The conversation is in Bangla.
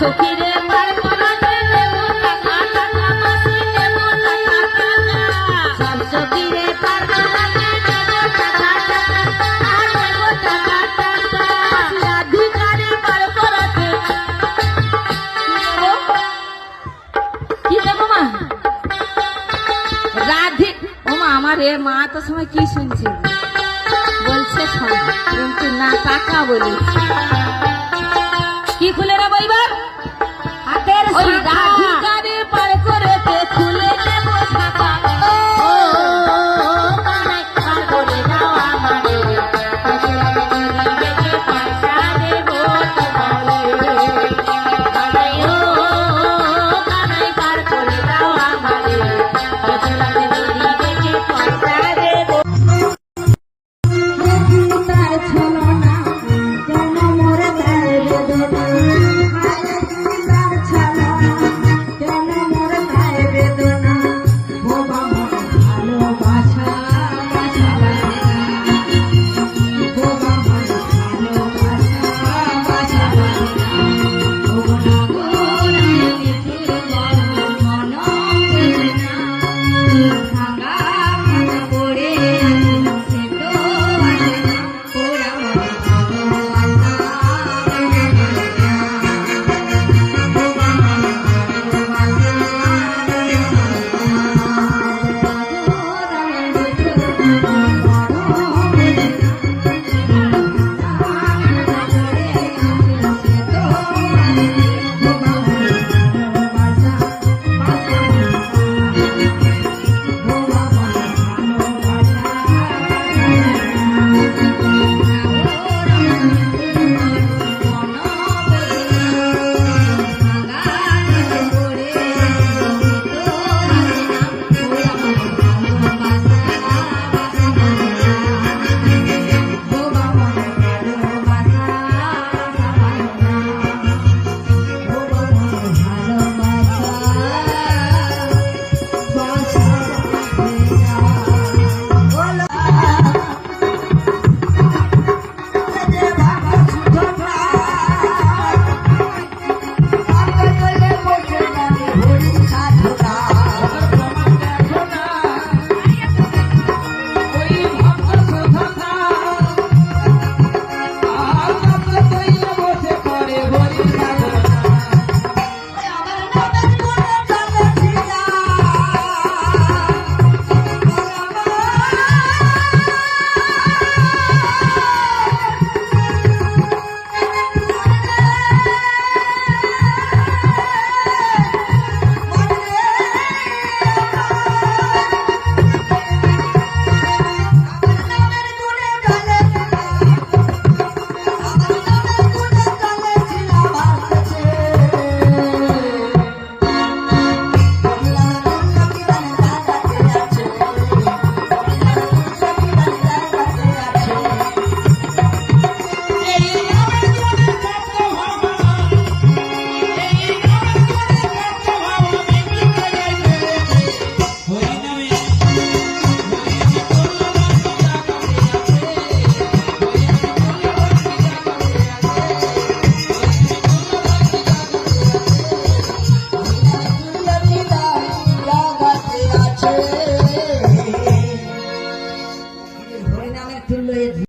সখীরে পার করাতে দেব টাকা টাকা মাসি দেব টাকা টাকা সব সখীরে পার করাতে দেব টাকা টাকা আর দেব টাকা টাকা রাধিকারে পার করাতে কি দেব মা রাধি ও মা আমার এ মা তো সময় কি শুনছে বলছে শোন কিন্তু না টাকা বলেছে কি খুলে রে বইবার হাতের ওই রাধিকা